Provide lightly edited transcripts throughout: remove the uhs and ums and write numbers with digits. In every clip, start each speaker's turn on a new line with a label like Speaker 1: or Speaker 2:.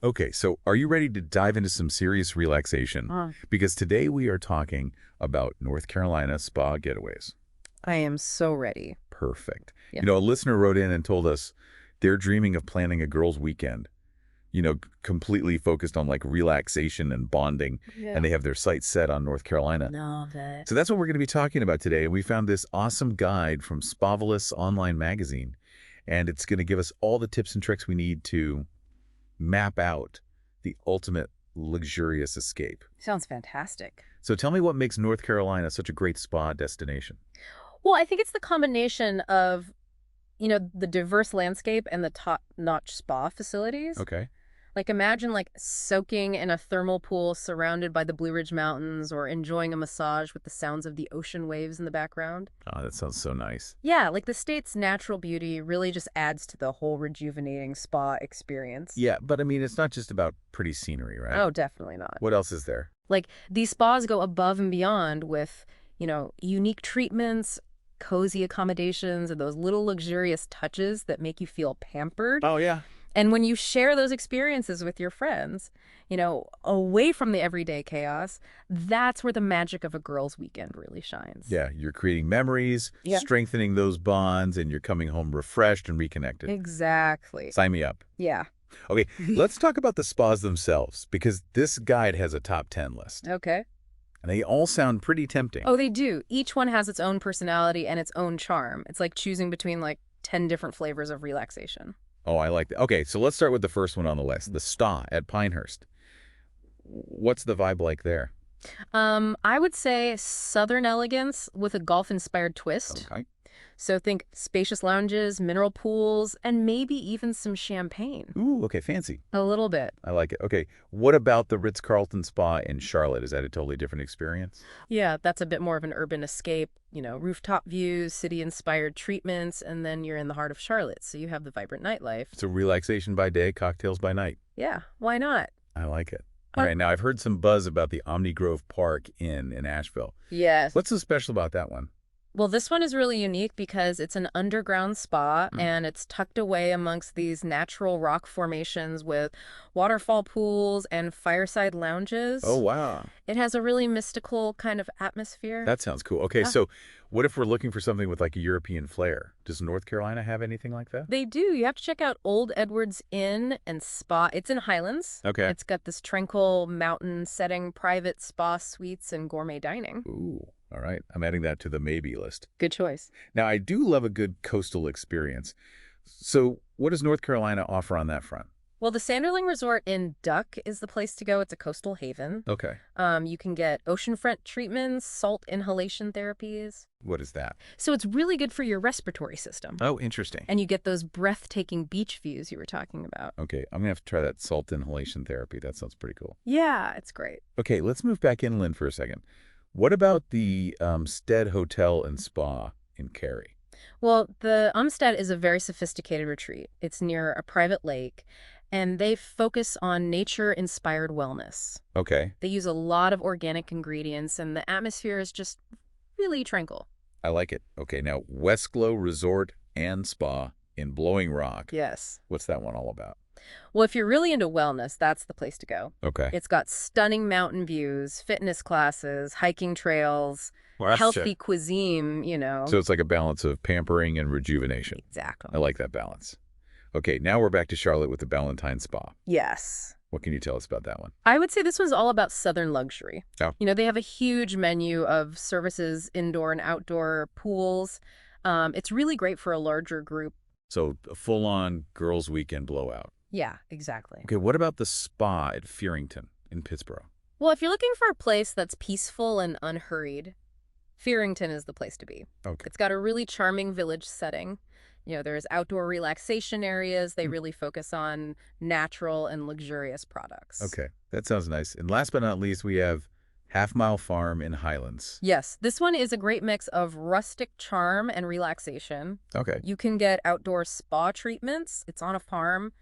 Speaker 1: Okay, so are you ready to dive into some serious relaxation?
Speaker 2: Uh,
Speaker 1: Because today we are talking about North Carolina spa getaways.
Speaker 2: I am so ready.
Speaker 1: Perfect.
Speaker 2: Yeah.
Speaker 1: A listener wrote in and told us they're dreaming of planning a girls' weekend, completely focused on like relaxation and bonding, and
Speaker 2: Yeah.
Speaker 1: they have their sights set on North Carolina.
Speaker 2: Love it.
Speaker 1: So that's what we're going to be talking about today. And we found this awesome guide from Spavelous online magazine, and it's going to give us all the tips and tricks we need to map out the ultimate luxurious escape.
Speaker 2: Sounds fantastic.
Speaker 1: So tell me what makes North Carolina such a great spa destination.
Speaker 2: Well, I think it's the combination of, the diverse landscape and the top-notch spa facilities.
Speaker 1: Okay.
Speaker 2: Like imagine like soaking in a thermal pool surrounded by the Blue Ridge Mountains or enjoying a massage with the sounds of the ocean waves in the background.
Speaker 1: Oh, that sounds so nice.
Speaker 2: Yeah, like the state's natural beauty really just adds to the whole rejuvenating spa experience.
Speaker 1: Yeah, but I mean, it's not just about pretty scenery, right?
Speaker 2: Oh, definitely not.
Speaker 1: What else is there?
Speaker 2: Like these spas go above and beyond with, unique treatments, cozy accommodations, and those little luxurious touches that make you feel pampered.
Speaker 1: Oh, yeah.
Speaker 2: And when you share those experiences with your friends, away from the everyday chaos, that's where the magic of a girls' weekend really shines.
Speaker 1: Yeah, you're creating memories,
Speaker 2: Yeah.
Speaker 1: strengthening those bonds, and you're coming home refreshed and reconnected.
Speaker 2: Exactly.
Speaker 1: Sign me up.
Speaker 2: Yeah.
Speaker 1: Okay, let's talk about the spas themselves, because this guide has a top 10 list,
Speaker 2: Okay.
Speaker 1: and they all sound pretty tempting.
Speaker 2: Oh, they do. Each one has its own personality and its own charm. It's like choosing between like 10 different flavors of relaxation.
Speaker 1: Oh, I like that. Okay, so let's start with the first one on the list, the Spa at Pinehurst. What's the vibe like there?
Speaker 2: I would say Southern elegance with a golf-inspired twist.
Speaker 1: Okay.
Speaker 2: So think spacious lounges, mineral pools, and maybe even some champagne.
Speaker 1: Ooh, okay, fancy.
Speaker 2: A little bit.
Speaker 1: I like it. Okay, what about the Ritz-Carlton Spa in Charlotte? Is that a totally different experience?
Speaker 2: Yeah, that's a bit more of an urban escape, rooftop views, city-inspired treatments, and then you're in the heart of Charlotte, so you have the vibrant nightlife.
Speaker 1: So relaxation by day, cocktails by night.
Speaker 2: Yeah, why not?
Speaker 1: I like it. All right, now I've heard some buzz about the Omni Grove Park Inn in Asheville.
Speaker 2: Yes.
Speaker 1: What's so special about that one?
Speaker 2: Well, this one is really unique because it's an underground spa
Speaker 1: Mm.
Speaker 2: and it's tucked away amongst these natural rock formations with waterfall pools and fireside lounges.
Speaker 1: Oh, wow.
Speaker 2: It has a really mystical kind of atmosphere.
Speaker 1: That sounds cool. Okay,
Speaker 2: Yeah.
Speaker 1: so what if we're looking for something with like a European flair? Does North Carolina have anything like that?
Speaker 2: They do. You have to check out Old Edwards Inn and Spa. It's in Highlands.
Speaker 1: Okay.
Speaker 2: It's got this tranquil mountain setting, private spa suites, and gourmet dining.
Speaker 1: Ooh, all right. I'm adding that to the maybe list.
Speaker 2: Good choice.
Speaker 1: Now, I do love a good coastal experience. So what does North Carolina offer on that front?
Speaker 2: Well, the Sanderling Resort in Duck is the place to go. It's a coastal haven.
Speaker 1: Okay.
Speaker 2: You can get oceanfront treatments, salt inhalation therapies.
Speaker 1: What is that?
Speaker 2: So it's really good for your respiratory system.
Speaker 1: Oh, interesting.
Speaker 2: And you get those breathtaking beach views you were talking about.
Speaker 1: Okay, I'm going to have to try that salt inhalation therapy. That sounds pretty cool.
Speaker 2: Yeah, it's great.
Speaker 1: Okay, let's move back inland for a second. What about the Stead Hotel and Spa in Cary?
Speaker 2: Well, the Umstead is a very sophisticated retreat. It's near a private lake, and they focus on nature-inspired wellness.
Speaker 1: Okay,
Speaker 2: They use a lot of organic ingredients, and the atmosphere is just really tranquil.
Speaker 1: I like it. Okay, now Westglow Resort and Spa in Blowing Rock.
Speaker 2: Yes.
Speaker 1: What's that one all about?
Speaker 2: Well, if you're really into wellness, that's the place to go.
Speaker 1: Okay.
Speaker 2: It's got stunning mountain views, fitness classes, hiking trails,
Speaker 1: Well, that's
Speaker 2: healthy cuisine.
Speaker 1: So it's like a balance of pampering and rejuvenation.
Speaker 2: Exactly.
Speaker 1: I like that balance. Okay, now we're back to Charlotte with the Ballantine Spa.
Speaker 2: Yes.
Speaker 1: What can you tell us about that one?
Speaker 2: I would say this one's all about Southern luxury.
Speaker 1: Oh.
Speaker 2: They have a huge menu of services, indoor and outdoor pools. It's really great for a larger group.
Speaker 1: So a full-on girls' weekend blowout.
Speaker 2: Yeah, exactly.
Speaker 1: Okay, what about the spa at Fearington in Pittsburgh?
Speaker 2: Well, if you're looking for a place that's peaceful and unhurried, Fearington is the place to be.
Speaker 1: Okay.
Speaker 2: It's got a really charming village setting. There's outdoor relaxation areas. They really focus on natural and luxurious products.
Speaker 1: Okay, that sounds nice. And last but not least, we have Half Mile Farm in Highlands.
Speaker 2: Yes, this one is a great mix of rustic charm and relaxation.
Speaker 1: Okay.
Speaker 2: You can get outdoor spa treatments. It's on a farm.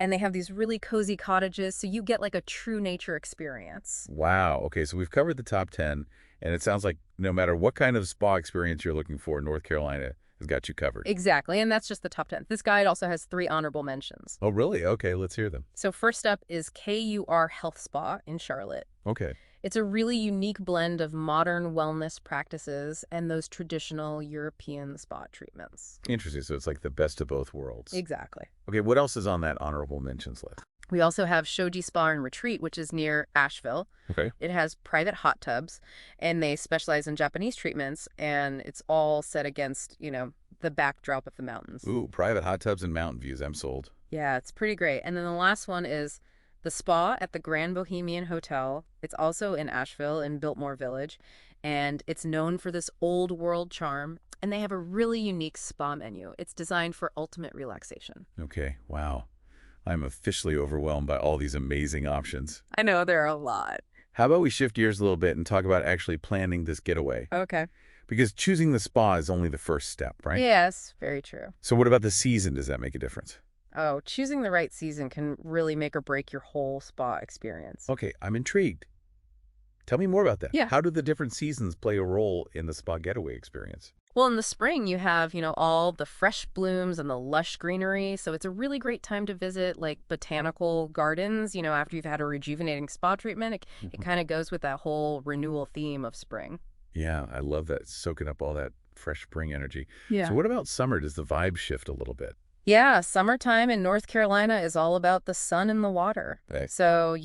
Speaker 2: And they have these really cozy cottages, so you get like a true nature experience.
Speaker 1: Wow. Okay, so we've covered the top 10, and it sounds like no matter what kind of spa experience you're looking for, North Carolina has got you covered.
Speaker 2: Exactly, and that's just the top 10. This guide also has 3 honorable mentions.
Speaker 1: Oh, really? Okay, let's hear them.
Speaker 2: So first up is KUR Health Spa in Charlotte.
Speaker 1: Okay.
Speaker 2: It's a really unique blend of modern wellness practices and those traditional European spa treatments.
Speaker 1: Interesting. So it's like the best of both worlds.
Speaker 2: Exactly.
Speaker 1: Okay, what else is on that honorable mentions list?
Speaker 2: We also have Shoji Spa and Retreat, which is near Asheville.
Speaker 1: Okay.
Speaker 2: It has private hot tubs, and they specialize in Japanese treatments, and it's all set against, the backdrop of the mountains.
Speaker 1: Ooh, private hot tubs and mountain views. I'm sold.
Speaker 2: Yeah, it's pretty great. And then the last one is the spa at the Grand Bohemian Hotel. It's also in Asheville in Biltmore Village, and it's known for this old world charm, and they have a really unique spa menu. It's designed for ultimate relaxation.
Speaker 1: Okay, wow. I'm officially overwhelmed by all these amazing options.
Speaker 2: I know there are a lot.
Speaker 1: How about we shift gears a little bit and talk about actually planning this getaway?
Speaker 2: Okay.
Speaker 1: Because choosing the spa is only the first step, right?
Speaker 2: Yes, very true.
Speaker 1: So what about the season? Does that make a difference?
Speaker 2: Oh, choosing the right season can really make or break your whole spa experience.
Speaker 1: Okay, I'm intrigued. Tell me more about that.
Speaker 2: Yeah.
Speaker 1: How do the different seasons play a role in the spa getaway experience?
Speaker 2: Well, in the spring, you have, all the fresh blooms and the lush greenery. So it's a really great time to visit, like, botanical gardens, after you've had a rejuvenating spa treatment. It kind of goes with that whole renewal theme of spring.
Speaker 1: Yeah, I love that, soaking up all that fresh spring energy.
Speaker 2: Yeah.
Speaker 1: So what about summer? Does the vibe shift a little bit?
Speaker 2: Yeah, summertime in North Carolina is all about the sun and the water.
Speaker 1: Okay.
Speaker 2: So,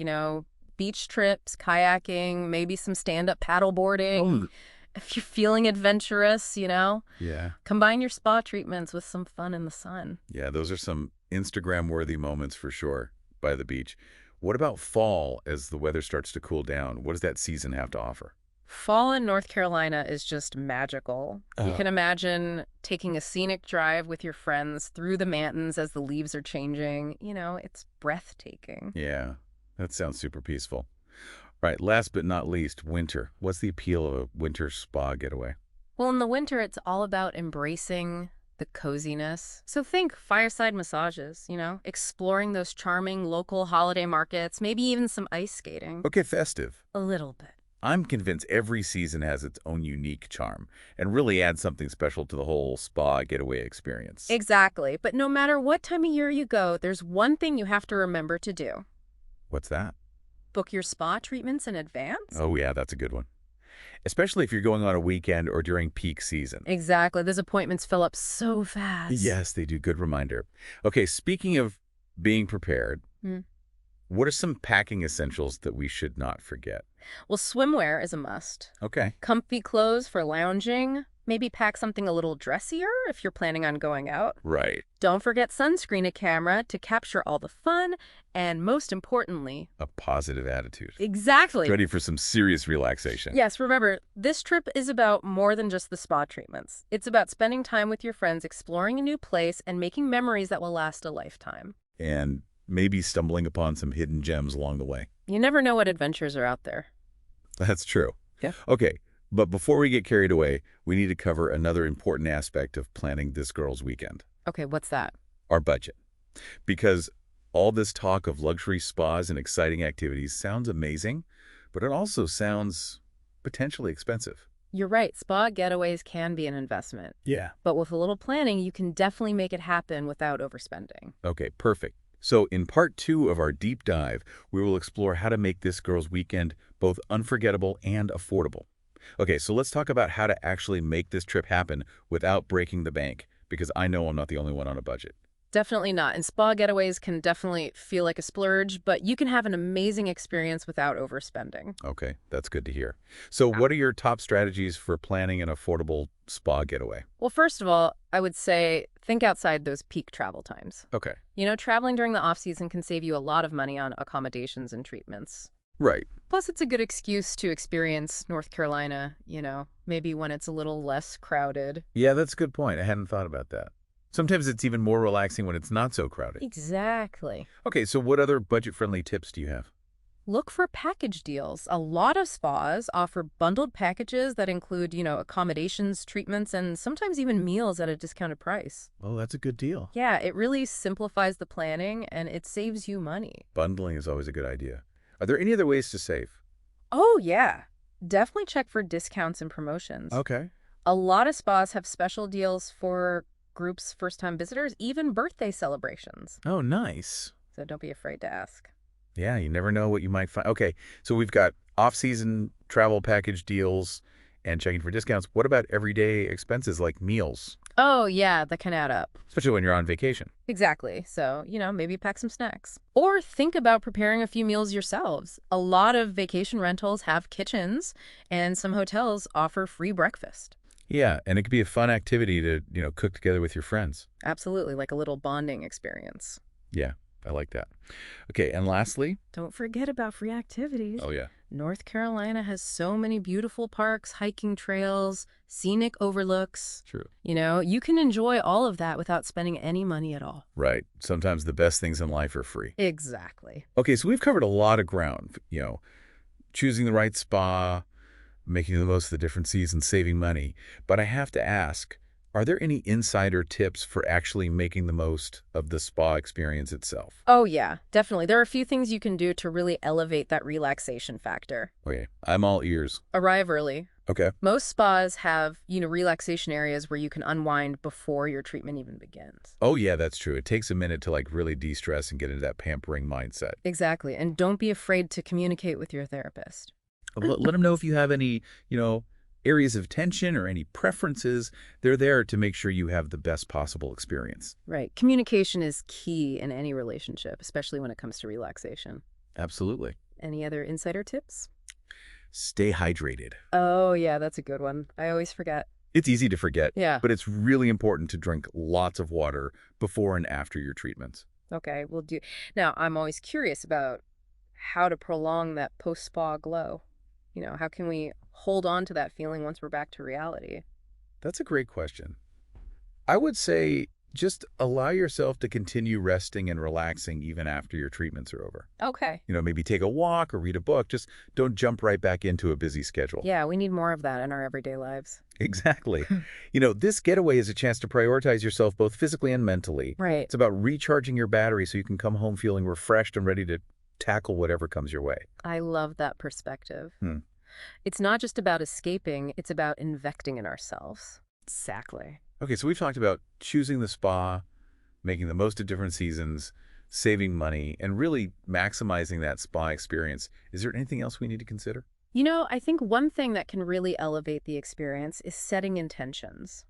Speaker 2: beach trips, kayaking, maybe some stand-up paddleboarding. If you're feeling adventurous,
Speaker 1: Yeah.
Speaker 2: combine your spa treatments with some fun in the sun.
Speaker 1: Yeah, those are some Instagram-worthy moments for sure by the beach. What about fall as the weather starts to cool down? What does that season have to offer?
Speaker 2: Fall in North Carolina is just magical. You
Speaker 1: Oh.
Speaker 2: can imagine taking a scenic drive with your friends through the mountains as the leaves are changing. It's breathtaking.
Speaker 1: Yeah, that sounds super peaceful. Right, last but not least, winter. What's the appeal of a winter spa getaway?
Speaker 2: Well, in the winter, it's all about embracing the coziness. So think fireside massages, exploring those charming local holiday markets, maybe even some ice skating.
Speaker 1: Okay, festive.
Speaker 2: A little bit.
Speaker 1: I'm convinced every season has its own unique charm and really adds something special to the whole spa getaway experience.
Speaker 2: Exactly. But no matter what time of year you go, there's one thing you have to remember to do.
Speaker 1: What's that?
Speaker 2: Book your spa treatments in advance.
Speaker 1: Oh, yeah, that's a good one. Especially if you're going on a weekend or during peak season.
Speaker 2: Exactly. Those appointments fill up so fast.
Speaker 1: Yes, they do. Good reminder. Okay, speaking of being prepared, what are some packing essentials that we should not forget?
Speaker 2: Well, swimwear is a must.
Speaker 1: Okay.
Speaker 2: Comfy clothes for lounging. Maybe pack something a little dressier if you're planning on going out.
Speaker 1: Right.
Speaker 2: Don't forget sunscreen and camera to capture all the fun, and most importantly,
Speaker 1: A positive attitude.
Speaker 2: exactly.
Speaker 1: Ready for some serious relaxation.
Speaker 2: Yes, remember, this trip is about more than just the spa treatments. It's about spending time with your friends, exploring a new place, and making memories that will last a lifetime.
Speaker 1: And maybe stumbling upon some hidden gems along the way.
Speaker 2: You never know what adventures are out there.
Speaker 1: That's true.
Speaker 2: Yeah.
Speaker 1: Okay, but before we get carried away, we need to cover another important aspect of planning this girl's weekend.
Speaker 2: Okay, what's that?
Speaker 1: Our budget. Because all this talk of luxury spas and exciting activities sounds amazing, but it also sounds potentially expensive.
Speaker 2: You're right, spa getaways can be an investment.
Speaker 1: Yeah.
Speaker 2: But with a little planning, you can definitely make it happen without overspending.
Speaker 1: Okay, perfect. So in part 2 of our deep dive, we will explore how to make this girl's weekend both unforgettable and affordable. Okay, so let's talk about how to actually make this trip happen without breaking the bank, because I know I'm not the only one on a budget.
Speaker 2: Definitely not. And spa getaways can definitely feel like a splurge, but you can have an amazing experience without overspending.
Speaker 1: Okay, that's good to hear. So what are your top strategies for planning an affordable spa getaway?
Speaker 2: Well, first of all, I would say think outside those peak travel times.
Speaker 1: Okay.
Speaker 2: Traveling during the off-season can save you a lot of money on accommodations and treatments.
Speaker 1: Right.
Speaker 2: Plus, it's a good excuse to experience North Carolina, maybe when it's a little less crowded.
Speaker 1: Yeah, that's a good point. I hadn't thought about that. Sometimes it's even more relaxing when it's not so crowded.
Speaker 2: Exactly.
Speaker 1: Okay, so what other budget-friendly tips do you have?
Speaker 2: Look for package deals. A lot of spas offer bundled packages that include, accommodations, treatments, and sometimes even meals at a discounted price.
Speaker 1: Oh, that's a good deal.
Speaker 2: Yeah, it really simplifies the planning and it saves you money.
Speaker 1: Bundling is always a good idea. Are there any other ways to save?
Speaker 2: Oh, yeah. Definitely check for discounts and promotions.
Speaker 1: Okay.
Speaker 2: A lot of spas have special deals for groups, first-time visitors, even birthday celebrations.
Speaker 1: Oh, nice.
Speaker 2: So don't be afraid to ask.
Speaker 1: Yeah, you never know what you might find. Okay, so we've got off-season travel package deals and checking for discounts. What about everyday expenses like meals,
Speaker 2: Oh, yeah, that can add up.
Speaker 1: especially when you're on vacation?
Speaker 2: Exactly. So, maybe pack some snacks. Or think about preparing a few meals yourselves. A lot of vacation rentals have kitchens, and some hotels offer free breakfast.
Speaker 1: Yeah, and it could be a fun activity to, cook together with your friends.
Speaker 2: Absolutely, like a little bonding experience.
Speaker 1: Yeah, I like that. Okay, and lastly,
Speaker 2: Don't forget about free activities.
Speaker 1: oh yeah,
Speaker 2: North Carolina has so many beautiful parks, hiking trails, scenic overlooks.
Speaker 1: true.
Speaker 2: You can enjoy all of that without spending any money at all.
Speaker 1: Right. Sometimes the best things in life are free.
Speaker 2: Exactly.
Speaker 1: Okay, so we've covered a lot of ground, choosing the right spa, making the most of the different seasons, saving money. But I have to ask, are there any insider tips for actually making the most of the spa experience itself?
Speaker 2: Oh, yeah, definitely. There are a few things you can do to really elevate that relaxation factor.
Speaker 1: Okay, I'm all ears.
Speaker 2: Arrive early.
Speaker 1: Okay.
Speaker 2: Most spas have, relaxation areas where you can unwind before your treatment even begins.
Speaker 1: Oh yeah, that's true. It takes a minute to really de-stress and get into that pampering mindset.
Speaker 2: Exactly. And don't be afraid to communicate with your therapist.
Speaker 1: Let them know if you have any, areas of tension or any preferences. They're there to make sure you have the best possible experience.
Speaker 2: Right. Communication is key in any relationship, especially when it comes to relaxation.
Speaker 1: Absolutely.
Speaker 2: Any other insider tips?
Speaker 1: Stay hydrated.
Speaker 2: Oh, yeah, that's a good one. I always forget.
Speaker 1: It's easy to forget,
Speaker 2: Yeah.
Speaker 1: but it's really important to drink lots of water before and after your treatments.
Speaker 2: Okay, we'll do. Now, I'm always curious about how to prolong that post-spa glow. How can we hold on to that feeling once we're back to reality?
Speaker 1: That's a great question. I would say just allow yourself to continue resting and relaxing even after your treatments are over.
Speaker 2: Okay.
Speaker 1: Maybe take a walk or read a book. Just don't jump right back into a busy schedule.
Speaker 2: Yeah, we need more of that in our everyday lives.
Speaker 1: Exactly. This getaway is a chance to prioritize yourself both physically and mentally.
Speaker 2: Right.
Speaker 1: It's about recharging your battery so you can come home feeling refreshed and ready to tackle whatever comes your way.
Speaker 2: I love that perspective.
Speaker 1: Hmm.
Speaker 2: It's not just about escaping, it's about investing in ourselves. Exactly.
Speaker 1: Okay, so we've talked about choosing the spa, making the most of different seasons, saving money, and really maximizing that spa experience. Is there anything else we need to consider?
Speaker 2: I think one thing that can really elevate the experience is setting intentions.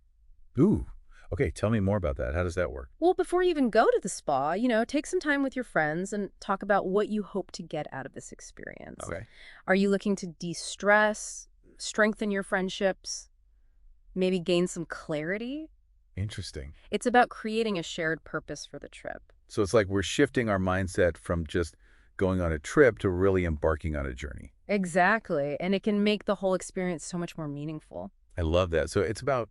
Speaker 1: Ooh, okay, tell me more about that. How does that work?
Speaker 2: Well, before you even go to the spa, take some time with your friends and talk about what you hope to get out of this experience.
Speaker 1: Okay.
Speaker 2: Are you looking to de-stress, strengthen your friendships, maybe gain some clarity?
Speaker 1: Interesting.
Speaker 2: It's about creating a shared purpose for the trip.
Speaker 1: So it's like we're shifting our mindset from just going on a trip to really embarking on a journey.
Speaker 2: Exactly. And it can make the whole experience so much more meaningful.
Speaker 1: I love that. So it's about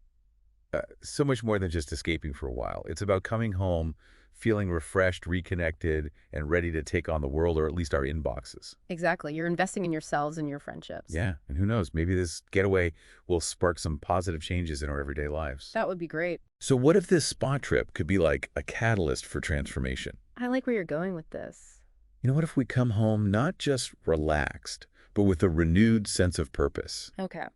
Speaker 1: so much more than just escaping for a while. It's about coming home, feeling refreshed, reconnected, and ready to take on the world, or at least our inboxes.
Speaker 2: Exactly. You're investing in yourselves and your friendships.
Speaker 1: Yeah, and who knows, maybe this getaway will spark some positive changes in our everyday lives.
Speaker 2: That would be great.
Speaker 1: So what if this spa trip could be like a catalyst for transformation?
Speaker 2: I like where you're going with this.
Speaker 1: What if we come home not just relaxed, but with a renewed sense of purpose?
Speaker 2: Okay.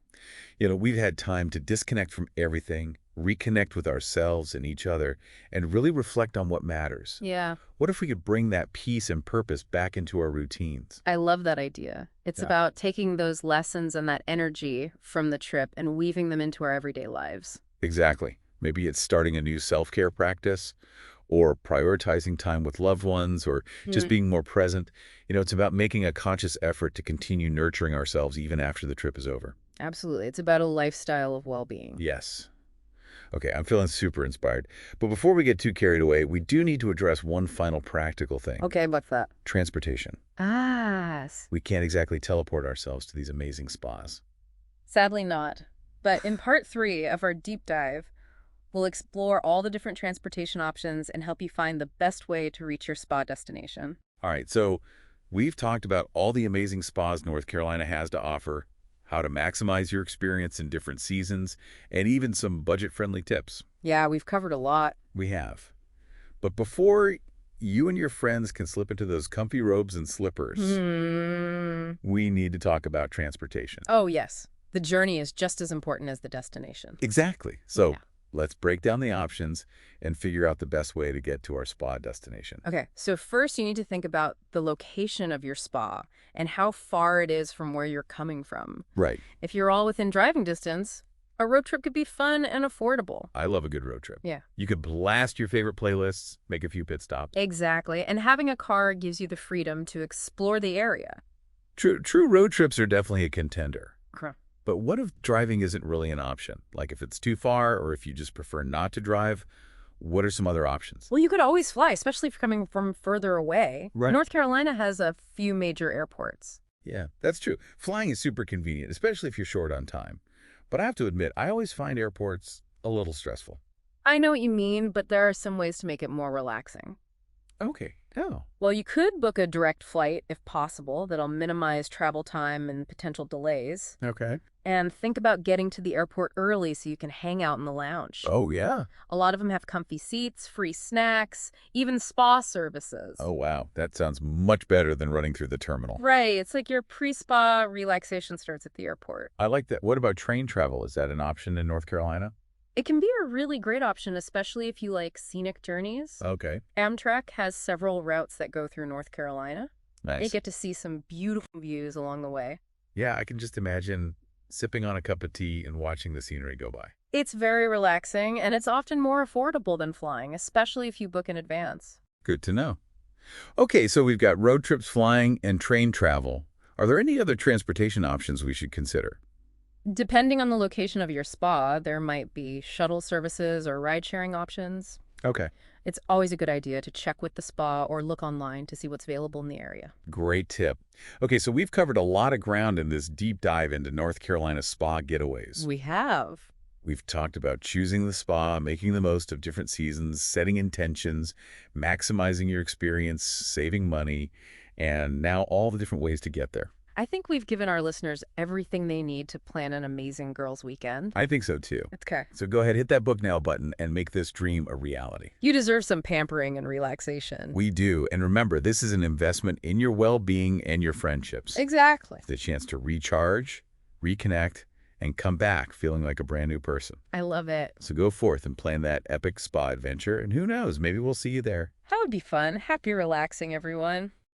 Speaker 1: We've had time to disconnect from everything, reconnect with ourselves and each other, and really reflect on what matters.
Speaker 2: Yeah.
Speaker 1: What if we could bring that peace and purpose back into our routines?
Speaker 2: I love that idea. It's
Speaker 1: Yeah.
Speaker 2: about taking those lessons and that energy from the trip and weaving them into our everyday lives.
Speaker 1: Exactly. Maybe it's starting a new self-care practice, or prioritizing time with loved ones, or just
Speaker 2: Mm,
Speaker 1: being more present. It's about making a conscious effort to continue nurturing ourselves even after the trip is over.
Speaker 2: absolutely. It's about a lifestyle of well-being.
Speaker 1: Yes. Okay, I'm feeling super inspired. But before we get too carried away, we do need to address one final practical thing.
Speaker 2: Okay, what's that?
Speaker 1: Transportation. We can't exactly teleport ourselves to these amazing spas.
Speaker 2: Sadly not. But in part 3 of our deep dive, we'll explore all the different transportation options and help you find the best way to reach your spa destination.
Speaker 1: All right, so we've talked about all the amazing spas North Carolina has to offer, how to maximize your experience in different seasons, and even some budget-friendly tips.
Speaker 2: Yeah, we've covered a lot.
Speaker 1: We have. But before you and your friends can slip into those comfy robes and slippers,
Speaker 2: Hmm.
Speaker 1: we need to talk about transportation.
Speaker 2: Oh, yes. The journey is just as important as the destination.
Speaker 1: Exactly.
Speaker 2: Yeah.
Speaker 1: So let's break down the options and figure out the best way to get to our spa destination.
Speaker 2: Okay, so first you need to think about the location of your spa and how far it is from where you're coming from.
Speaker 1: Right.
Speaker 2: If you're all within driving distance, a road trip could be fun and affordable.
Speaker 1: I love a good road trip.
Speaker 2: Yeah.
Speaker 1: You could blast your favorite playlists, make a few pit stops.
Speaker 2: Exactly, and having a car gives you the freedom to explore the area.
Speaker 1: True road trips are definitely a contender.
Speaker 2: Huh.
Speaker 1: But what if driving isn't really an option? Like if it's too far or if you just prefer not to drive, what are some other options?
Speaker 2: Well, you could always fly, especially if you're coming from further away.
Speaker 1: Right.
Speaker 2: North Carolina has a few major airports.
Speaker 1: Yeah, that's true. Flying is super convenient, especially if you're short on time. But I have to admit, I always find airports a little stressful.
Speaker 2: I know what you mean, but there are some ways to make it more relaxing.
Speaker 1: Okay. Oh.
Speaker 2: Well, you could book a direct flight if possible that'll minimize travel time and potential delays.
Speaker 1: Okay.
Speaker 2: And think about getting to the airport early so you can hang out in the lounge.
Speaker 1: Oh, yeah.
Speaker 2: A lot of them have comfy seats, free snacks, even spa services.
Speaker 1: Oh, wow. That sounds much better than running through the terminal.
Speaker 2: Right. It's like your pre-spa relaxation starts at the airport.
Speaker 1: I like that. What about train travel? Is that an option in North Carolina?
Speaker 2: It can be a really great option, especially if you like scenic journeys.
Speaker 1: Okay.
Speaker 2: Amtrak has several routes that go through North Carolina. You
Speaker 1: Nice.
Speaker 2: get to see some beautiful views along the way.
Speaker 1: Yeah, I can just imagine sipping on a cup of tea and watching the scenery go by.
Speaker 2: It's very relaxing, and it's often more affordable than flying, especially if you book in advance.
Speaker 1: Good to know. Okay, so we've got road trips, flying, and train travel. Are there any other transportation options we should consider?
Speaker 2: Depending on the location of your spa, there might be shuttle services or ride-sharing options.
Speaker 1: Okay.
Speaker 2: It's always a good idea to check with the spa or look online to see what's available in the area.
Speaker 1: Great tip. Okay, so we've covered a lot of ground in this deep dive into North Carolina spa getaways.
Speaker 2: We have.
Speaker 1: We've talked about choosing the spa, making the most of different seasons, setting intentions, maximizing your experience, saving money, and now all the different ways to get there.
Speaker 2: I think we've given our listeners everything they need to plan an amazing girls' weekend.
Speaker 1: I think so too.
Speaker 2: Okay.
Speaker 1: So go ahead, hit that book now button and make this dream a reality.
Speaker 2: You deserve some pampering and relaxation.
Speaker 1: We do. And remember, this is an investment in your well-being and your friendships.
Speaker 2: Exactly.
Speaker 1: The chance to recharge, reconnect, and come back feeling like a brand new person.
Speaker 2: I love it.
Speaker 1: So go forth and plan that epic spa adventure, and who knows, maybe we'll see you there.
Speaker 2: That would be fun. Happy relaxing, everyone.